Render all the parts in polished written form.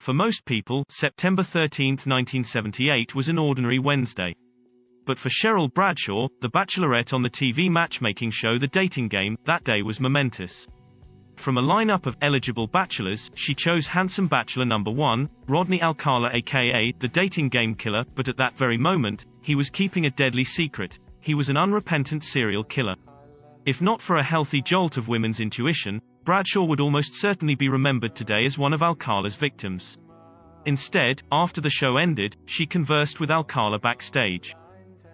For most people, September 13, 1978 was an ordinary Wednesday. But for Cheryl Bradshaw, the bachelorette on the TV matchmaking show The Dating Game, that day was momentous. From a lineup of eligible bachelors, she chose handsome bachelor number 1, Rodney Alcala aka the Dating Game Killer, but at that very moment, he was keeping a deadly secret. He was an unrepentant serial killer. If not for a healthy jolt of women's intuition, Bradshaw would almost certainly be remembered today as one of Alcala's victims. Instead, after the show ended, she conversed with Alcala backstage.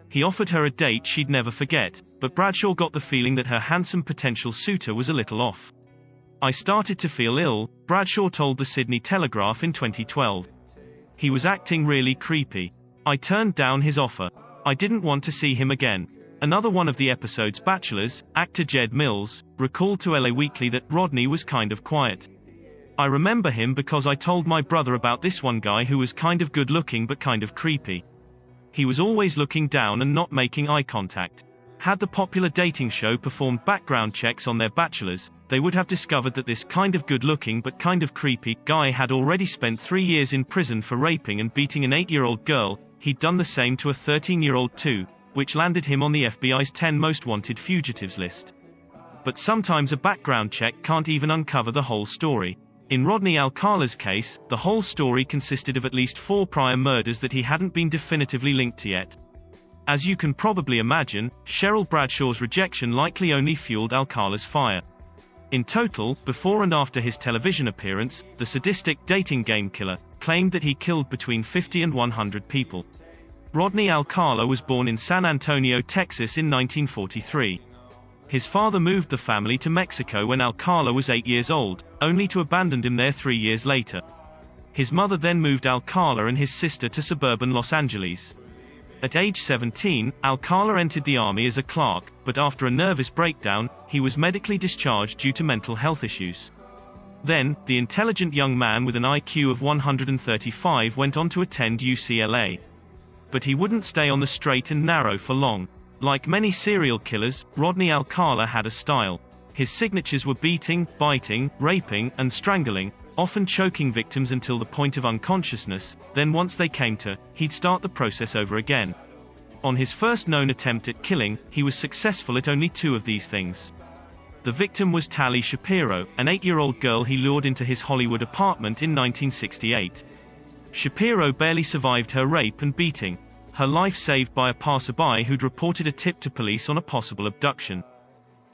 He offered her a date she'd never forget, but Bradshaw got the feeling that her handsome potential suitor was a little off. "I started to feel ill," Bradshaw told the Sydney Telegraph in 2012. "He was acting really creepy. I turned down his offer. I didn't want to see him again." Another one of the episode's bachelors, actor Jed Mills, recalled to LA Weekly that Rodney was kind of quiet. "I remember him because I told my brother about this one guy who was kind of good looking but kind of creepy. He was always looking down and not making eye contact." Had the popular dating show performed background checks on their bachelors, they would have discovered that this kind of good-looking but kind of creepy guy had already spent 3 years in prison for raping and beating an 8-year-old girl. He'd done the same to a 13-year-old too, which landed him on the FBI's 10 most wanted fugitives list. But sometimes a background check can't even uncover the whole story. In Rodney Alcala's case, the whole story consisted of at least 4 prior murders that he hadn't been definitively linked to yet. As you can probably imagine, Cheryl Bradshaw's rejection likely only fueled Alcala's fire. In total, before and after his television appearance, the sadistic dating game killer claimed that he killed between 50 and 100 people. Rodney Alcala was born in San Antonio, Texas in 1943. His father moved the family to Mexico when Alcala was 8 years old, only to abandon him there 3 years later. His mother then moved Alcala and his sister to suburban Los Angeles. At age 17, Alcala entered the army as a clerk, but after a nervous breakdown, he was medically discharged due to mental health issues. Then, the intelligent young man with an IQ of 135 went on to attend UCLA. But he wouldn't stay on the straight and narrow for long. Like many serial killers, Rodney Alcala had a style. His signatures were beating, biting, raping, and strangling, often choking victims until the point of unconsciousness. Then once they came to, he'd start the process over again. On his first known attempt at killing, he was successful at only 2 of these things. The victim was Tali Shapiro, an 8-year-old girl he lured into his Hollywood apartment in 1968. Shapiro barely survived her rape and beating. Her life saved by a passerby who'd reported a tip to police on a possible abduction.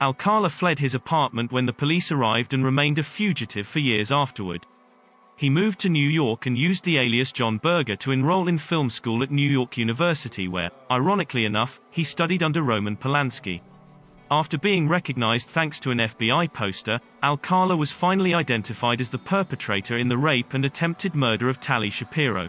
Alcala fled his apartment when the police arrived and remained a fugitive for years afterward. He moved to New York and used the alias John Berger to enroll in film school at New York University where, ironically enough, he studied under Roman Polanski. After being recognized thanks to an FBI poster, Alcala was finally identified as the perpetrator in the rape and attempted murder of Tali Shapiro.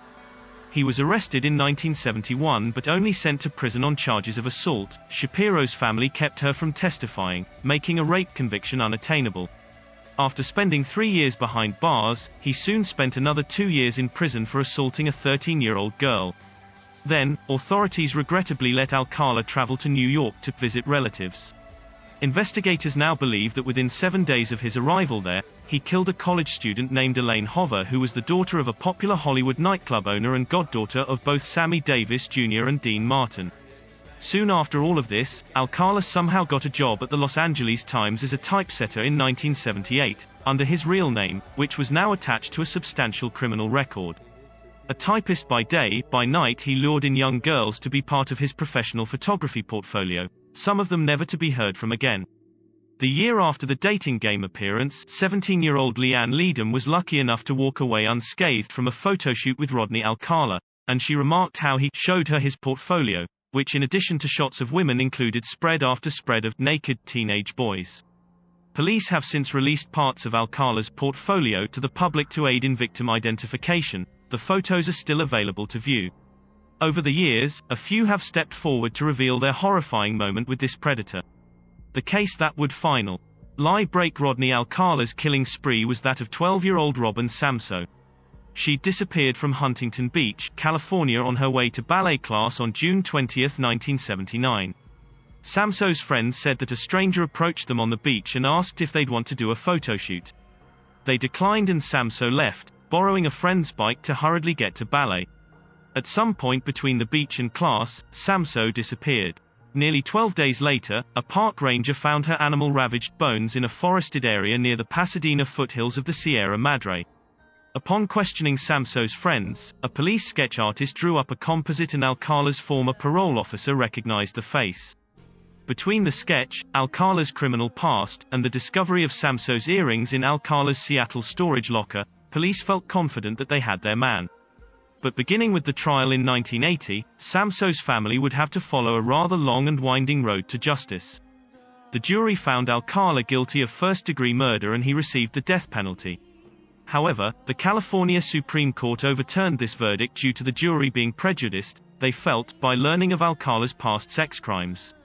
He was arrested in 1971 but only sent to prison on charges of assault. Shapiro's family kept her from testifying, making a rape conviction unattainable. After spending 3 years behind bars, he soon spent another 2 years in prison for assaulting a 13-year-old girl. Then, authorities regrettably let Alcala travel to New York to visit relatives. Investigators now believe that within 7 days of his arrival there, he killed a college student named Elaine Hover, who was the daughter of a popular Hollywood nightclub owner and goddaughter of both Sammy Davis Jr. and Dean Martin. Soon after all of this, Alcala somehow got a job at the Los Angeles Times as a typesetter in 1978, under his real name, which was now attached to a substantial criminal record. A typist by day, by night he lured in young girls to be part of his professional photography portfolio, some of them never to be heard from again. The year after the Dating Game appearance, 17-year-old Leanne Leadham was lucky enough to walk away unscathed from a photoshoot with Rodney Alcala, and she remarked how he showed her his portfolio, which in addition to shots of women included spread after spread of naked teenage boys. Police have since released parts of Alcala's portfolio to the public to aid in victim identification. The photos are still available to view. Over the years, a few have stepped forward to reveal their horrifying moment with this predator. The case that would finally break Rodney Alcala's killing spree was that of 12-year-old Robin Samso. She'd disappeared from Huntington Beach, California on her way to ballet class on June 20, 1979. Samso's friends said that a stranger approached them on the beach and asked if they'd want to do a photo shoot. They declined and Samso left, borrowing a friend's bike to hurriedly get to ballet. At some point between the beach and class, Samso disappeared. Nearly 12 days later, a park ranger found her animal-ravaged bones in a forested area near the Pasadena foothills of the Sierra Madre. Upon questioning Samso's friends, a police sketch artist drew up a composite and Alcala's former parole officer recognized the face. Between the sketch, Alcala's criminal past, and the discovery of Samso's earrings in Alcala's Seattle storage locker, police felt confident that they had their man. But beginning with the trial in 1980, Samso's family would have to follow a rather long and winding road to justice. The jury found Alcala guilty of first-degree murder and he received the death penalty. However, the California Supreme Court overturned this verdict due to the jury being prejudiced, they felt, by learning of Alcala's past sex crimes.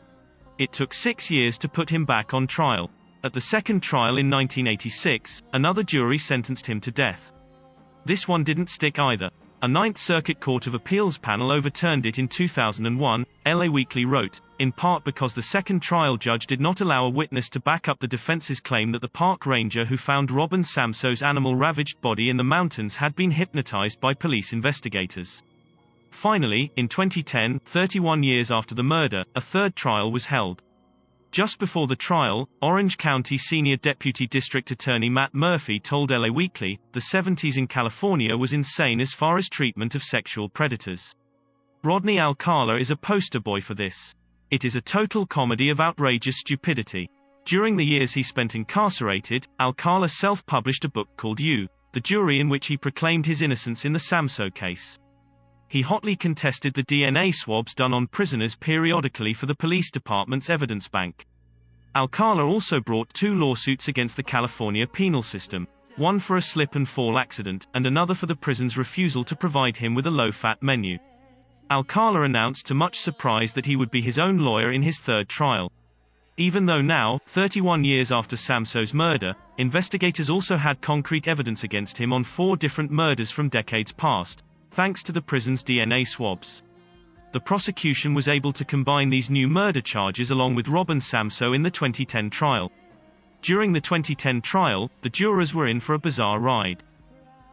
It took 6 years to put him back on trial. At the second trial in 1986, another jury sentenced him to death. This one didn't stick either. A Ninth Circuit Court of Appeals panel overturned it in 2001, LA Weekly wrote, in part because the second trial judge did not allow a witness to back up the defense's claim that the park ranger who found Robin Samso's animal-ravaged body in the mountains had been hypnotized by police investigators. Finally, in 2010, 31 years after the murder, a third trial was held. Just before the trial, Orange County Senior Deputy District Attorney Matt Murphy told LA Weekly, the 70s in California was insane as far as treatment of sexual predators. Rodney Alcala is a poster boy for this. It is a total comedy of outrageous stupidity. During the years he spent incarcerated, Alcala self-published a book called You, the Jury, in which he proclaimed his innocence in the Samso case. He hotly contested the DNA swabs done on prisoners periodically for the police department's evidence bank. Alcala also brought 2 lawsuits against the California penal system, one for a slip-and-fall accident, and another for the prison's refusal to provide him with a low-fat menu. Alcala announced to much surprise that he would be his own lawyer in his third trial. Even though now, 31 years after Samso's murder, investigators also had concrete evidence against him on 4 different murders from decades past, thanks to the prison's DNA swabs. The prosecution was able to combine these new murder charges along with Robin Samso in the 2010 trial. During the 2010 trial, the jurors were in for a bizarre ride.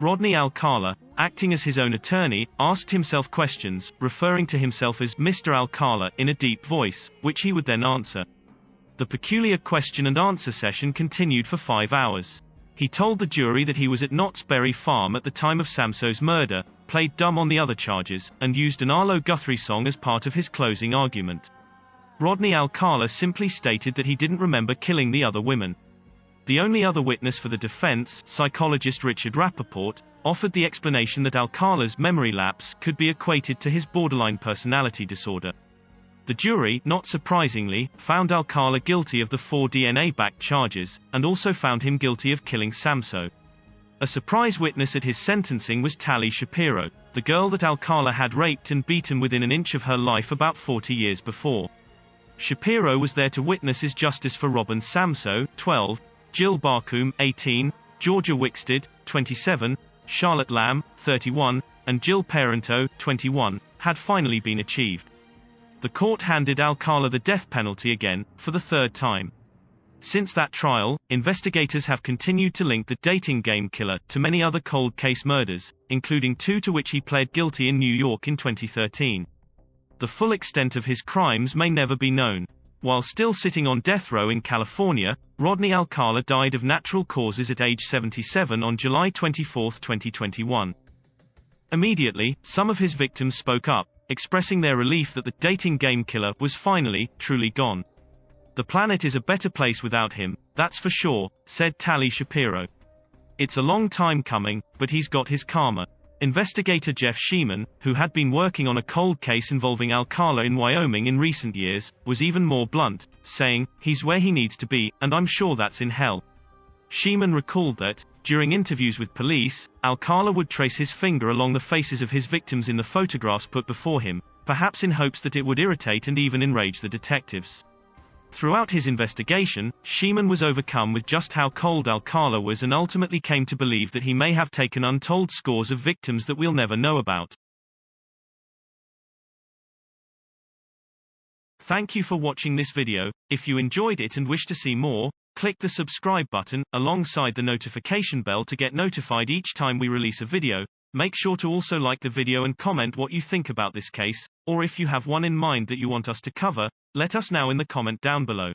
Rodney Alcala, acting as his own attorney, asked himself questions, referring to himself as Mr. Alcala in a deep voice, which he would then answer. The peculiar question and answer session continued for 5 hours. He told the jury that he was at Knott's Berry Farm at the time of Samso's murder, played dumb on the other charges, and used an Arlo Guthrie song as part of his closing argument. Rodney Alcala simply stated that he didn't remember killing the other women. The only other witness for the defense, psychologist Richard Rappaport, offered the explanation that Alcala's memory lapse could be equated to his borderline personality disorder. The jury, not surprisingly, found Alcala guilty of the 4 DNA-backed charges, and also found him guilty of killing Samso. A surprise witness at his sentencing was Tali Shapiro, the girl that Alcala had raped and beaten within an inch of her life about 40 years before. Shapiro was there to witness his justice for Robin Samso, 12, Jill Barcombe, 18, Georgia Wickstead, 27, Charlotte Lamb, 31, and Jill Parento, 21, had finally been achieved. The court handed Alcala the death penalty again, for the third time. Since that trial, investigators have continued to link the dating game killer to many other cold case murders, including 2 to which he pled guilty in New York in 2013. The full extent of his crimes may never be known. While still sitting on death row in California, Rodney Alcala died of natural causes at age 77 on July 24, 2021. Immediately, some of his victims spoke up, expressing their relief that the dating game killer was finally, truly gone. The planet is a better place without him, that's for sure, said Tali Shapiro. It's a long time coming, but he's got his karma. Investigator Jeff Sheeman, who had been working on a cold case involving Alcala in Wyoming in recent years, was even more blunt, saying, "He's where he needs to be, and I'm sure that's in hell." Sheeman recalled that, during interviews with police, Alcala would trace his finger along the faces of his victims in the photographs put before him, perhaps in hopes that it would irritate and even enrage the detectives. Throughout his investigation, Sheeman was overcome with just how cold Alcala was and ultimately came to believe that he may have taken untold scores of victims that we'll never know about. Thank you for watching this video. If you enjoyed it and wish to see more, Click the subscribe button, alongside the notification bell to get notified each time we release a video. Make sure to also like the video and comment what you think about this case, or if you have one in mind that you want us to cover, let us know in the comment down below.